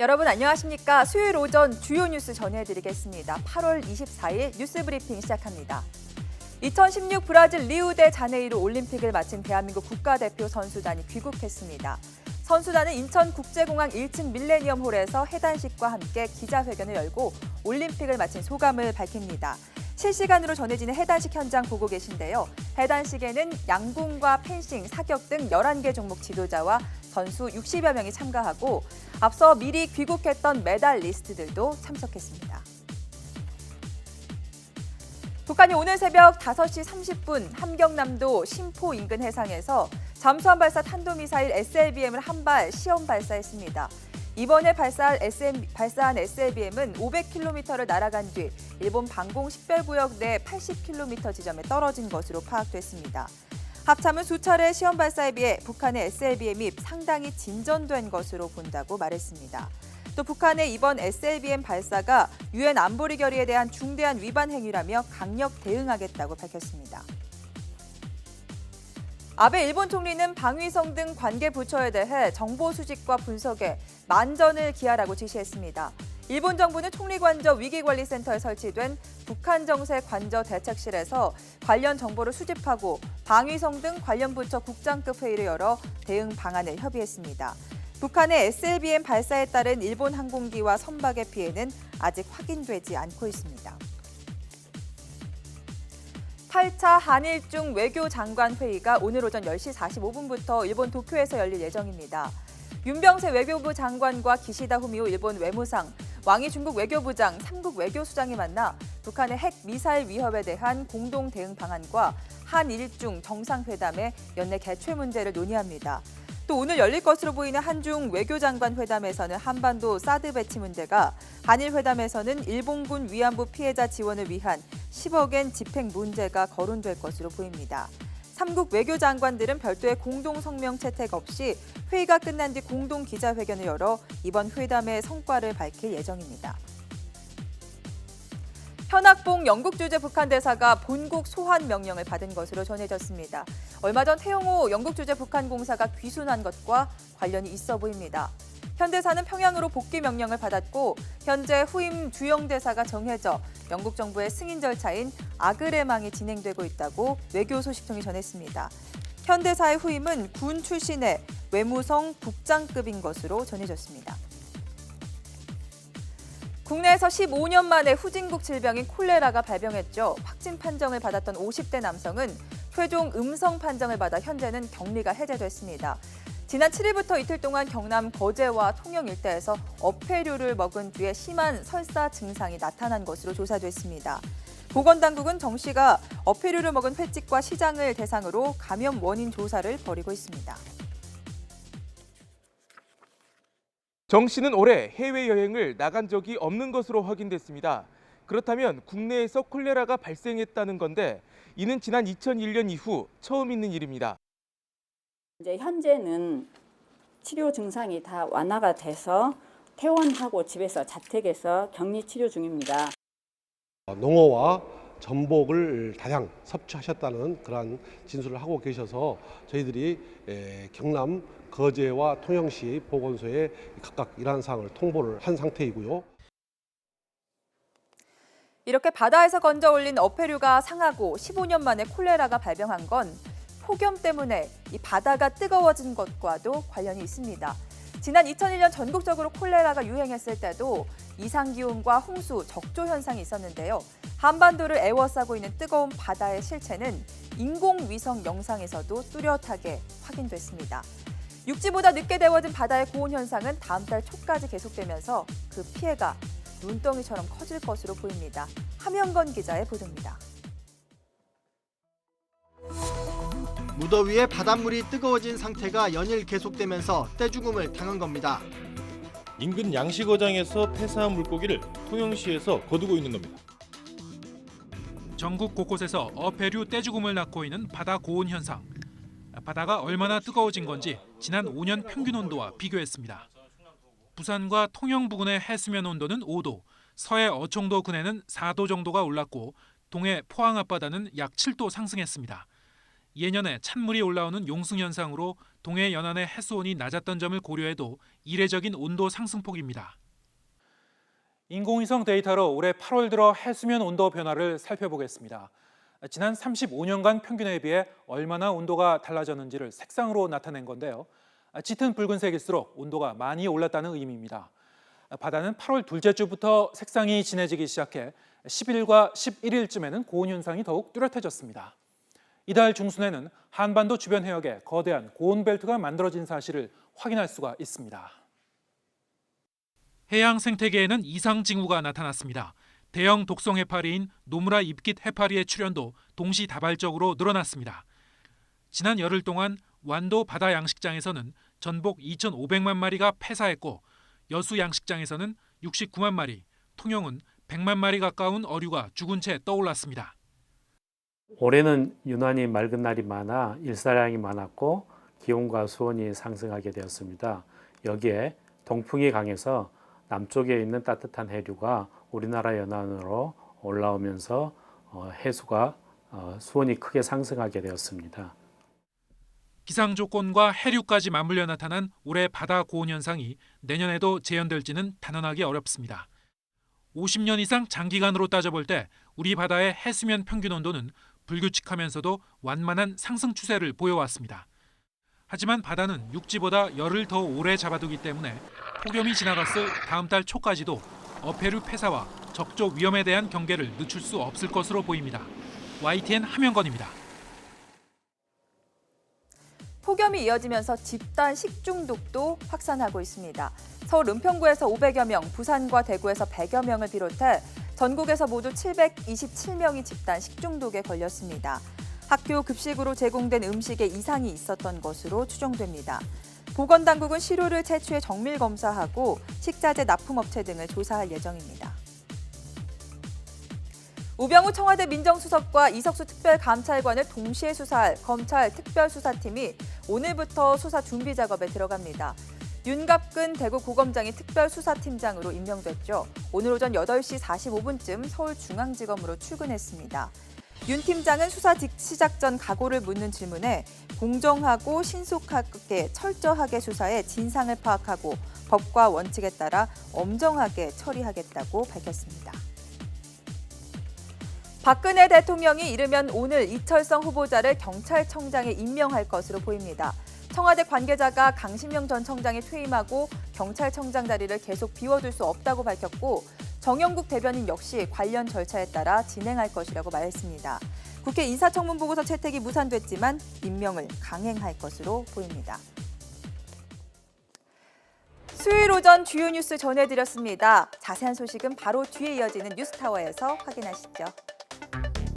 여러분 안녕하십니까? 수요일 오전 주요 뉴스 전해드리겠습니다. 8월 24일 뉴스 브리핑 시작합니다. 2016 브라질 리우데자네이루 올림픽을 마친 대한민국 국가대표 선수단이 귀국했습니다. 선수단은 인천국제공항 1층 밀레니엄 홀에서 해단식과 함께 기자회견을 열고 올림픽을 마친 소감을 밝힙니다. 실시간으로 전해지는 해단식 현장 보고 계신데요. 해단식에는 양궁과 펜싱, 사격 등 11개 종목 지도자와 선수 60여 명이 참가하고 앞서 미리 귀국했던 메달리스트들도 참석했습니다. 북한이 오늘 새벽 5시 30분 함경남도 심포 인근 해상에서 잠수함 발사 탄도미사일 SLBM을 한 발 시험 발사했습니다. 이번에 발사한 SLBM은 500km를 날아간 뒤 일본 방공 식별구역 내 80km 지점에 떨어진 것으로 파악됐습니다. 합참은 수차례 시험 발사에 비해 북한의 SLBM이 상당히 진전된 것으로 본다고 말했습니다. 또 북한의 이번 SLBM 발사가 유엔 안보리 결의에 대한 중대한 위반 행위라며 강력 대응하겠다고 밝혔습니다. 아베 일본 총리는 방위성 등 관계 부처에 대해 정보 수집과 분석에 만전을 기하라고 지시했습니다. 일본 정부는 총리관저 위기관리센터에 설치된 북한 정세 관저 대책실에서 관련 정보를 수집하고 방위성 등 관련 부처 국장급 회의를 열어 대응 방안을 협의했습니다. 북한의 SLBM 발사에 따른 일본 항공기와 선박의 피해는 아직 확인되지 않고 있습니다. 8차 한일중 외교장관 회의가 오늘 오전 10시 45분부터 일본 도쿄에서 열릴 예정입니다. 윤병세 외교부 장관과 기시다 후미오 일본 외무상, 왕이 중국 외교부장, 3국 외교수장이 만나 북한의 핵 미사일 위협에 대한 공동 대응 방안과 한일중 정상회담의 연내 개최 문제를 논의합니다. 또 오늘 열릴 것으로 보이는 한중 외교장관 회담에서는 한반도 사드 배치 문제가, 한일 회담에서는 일본군 위안부 피해자 지원을 위한 10억엔 집행 문제가 거론될 것으로 보입니다. 3국 외교장관들은 별도의 공동 성명 채택 없이 회의가 끝난 뒤 공동 기자회견을 열어 이번 회담의 성과를 밝힐 예정입니다. 현학봉 영국 주재 북한 대사가 본국 소환 명령을 받은 것으로 전해졌습니다. 얼마 전 태영호 영국 주재 북한 공사가 귀순한 것과 관련이 있어 보입니다. 현 대사는 평양으로 복귀 명령을 받았고 현재 후임 주영 대사가 정해져 영국 정부의 승인 절차인 아그레망이 진행되고 있다고 외교 소식통이 전했습니다. 현 대사의 후임은 군 출신의 외무성 국장급인 것으로 전해졌습니다. 국내에서 15년 만에 후진국 질병인 콜레라가 발병했죠. 확진 판정을 받았던 50대 남성은 최종 음성 판정을 받아 현재는 격리가 해제됐습니다. 지난 7일부터 이틀 동안 경남 거제와 통영 일대에서 어패류를 먹은 뒤에 심한 설사 증상이 나타난 것으로 조사됐습니다. 보건당국은 정 씨가 어패류를 먹은 횟집과 시장을 대상으로 감염 원인 조사를 벌이고 있습니다. 정 씨는 올해 해외여행을 나간 적이 없는 것으로 확인됐습니다. 그렇다면 국내에서 콜레라가 발생했다는 건데 이는 지난 2001년 이후 처음 있는 일입니다. 이제 현재는 치료 증상이 다 완화가 돼서 퇴원하고 집에서 자택에서 격리 치료 중입니다. 농어와 전복을 다량 섭취하셨다는 그러한 진술을 하고 계셔서 저희들이 경남 거제와 통영시 보건소에 각각 이러한 사항을 통보를 한 상태이고요. 이렇게 바다에서 건져 올린 어패류가 상하고 15년 만에 콜레라가 발병한 건 폭염 때문에 이 바다가 뜨거워진 것과도 관련이 있습니다. 지난 2001년 전국적으로 콜레라가 유행했을 때도 이상기온과 홍수, 적조 현상이 있었는데요. 한반도를 에워싸고 있는 뜨거운 바다의 실체는 인공위성 영상에서도 뚜렷하게 확인됐습니다. 육지보다 늦게 데워진 바다의 고온 현상은 다음 달 초까지 계속되면서 그 피해가 눈덩이처럼 커질 것으로 보입니다. 함영건 기자의 보도입니다. 무더위에 바닷물이 뜨거워진 상태가 연일 계속되면서 떼죽음을 당한 겁니다. 인근 양식어장에서 폐사한 물고기를 통영시에서 거두고 있는 겁니다. 전국 곳곳에서 어패류 떼죽음을 낳고 있는 바다 고온 현상. 바다가 얼마나 뜨거워진 건지 지난 5년 평균 온도와 비교했습니다. 부산과 통영 부근의 해수면 온도는 5도, 서해 어촌도 근해는 4도 정도가 올랐고 동해 포항 앞바다는 약 7도 상승했습니다. 예년에 찬물이 올라오는 용승 현상으로 동해 연안의 해수온이 낮았던 점을 고려해도 이례적인 온도 상승폭입니다. 인공위성 데이터로 올해 8월 들어 해수면 온도 변화를 살펴보겠습니다. 지난 35년간 평균에 비해 얼마나 온도가 달라졌는지를 색상으로 나타낸 건데요. 짙은 붉은색일수록 온도가 많이 올랐다는 의미입니다. 바다는 8월 둘째 주부터 색상이 진해지기 시작해 10일과 11일쯤에는 고온 현상이 더욱 뚜렷해졌습니다. 이달 중순에는 한반도 주변 해역에 거대한 고온 벨트가 만들어진 사실을 확인할 수가 있습니다. 해양 생태계에는 이상 징후가 나타났습니다. 대형 독성 해파리인 노무라 입깃 해파리의 출현도 동시다발적으로 늘어났습니다. 지난 열흘 동안 완도 바다 양식장에서는 전복 2,500만 마리가 폐사했고 여수 양식장에서는 69만 마리, 통영은 100만 마리 가까운 어류가 죽은 채 떠올랐습니다. 올해는 유난히 맑은 날이 많아 일사량이 많았고 기온과 수온이 상승하게 되었습니다. 여기에 동풍이 강해서 남쪽에 있는 따뜻한 해류가 우리나라 연안으로 올라오면서 해수가 수온이 크게 상승하게 되었습니다. 기상 조건과 해류까지 맞물려 나타난 올해 바다 고온 현상이 내년에도 재현될지는 단언하기 어렵습니다. 50년 이상 장기간으로 따져볼 때 우리 바다의 해수면 평균 온도는 불규칙하면서도 완만한 상승 추세를 보여왔습니다. 하지만 바다는 육지보다 열을 더 오래 잡아두기 때문에 폭염이 지나갔을 다음 달 초까지도 어패류 폐사와 적조 위험에 대한 경계를 늦출 수 없을 것으로 보입니다. YTN 함영건입니다. 폭염이 이어지면서 집단 식중독도 확산하고 있습니다. 서울 은평구에서 500여 명, 부산과 대구에서 100여 명을 비롯해 전국에서 모두 727명이 집단 식중독에 걸렸습니다. 학교 급식으로 제공된 음식에 이상이 있었던 것으로 추정됩니다. 보건당국은 시료를 채취해 정밀 검사하고 식자재 납품업체 등을 조사할 예정입니다. 우병우 청와대 민정수석과 이석수 특별감찰관을 동시에 수사할 검찰 특별수사팀이 오늘부터 수사 준비 작업에 들어갑니다. 윤갑근 대구고검장이 특별수사팀장으로 임명됐죠. 오늘 오전 8시 45분쯤 서울중앙지검으로 출근했습니다. 윤 팀장은 수사 시작 전 각오를 묻는 질문에 공정하고 신속하게 철저하게 수사해 진상을 파악하고 법과 원칙에 따라 엄정하게 처리하겠다고 밝혔습니다. 박근혜 대통령이 이르면 오늘 이철성 후보자를 경찰청장에 임명할 것으로 보입니다. 청와대 관계자가 강신명 전 청장이 퇴임하고 경찰청장 자리를 계속 비워둘 수 없다고 밝혔고 정영국 대변인 역시 관련 절차에 따라 진행할 것이라고 말했습니다. 국회 인사청문보고서 채택이 무산됐지만 임명을 강행할 것으로 보입니다. 수요일 오전 주요 뉴스 전해드렸습니다. 자세한 소식은 바로 뒤에 이어지는 뉴스타워에서 확인하시죠.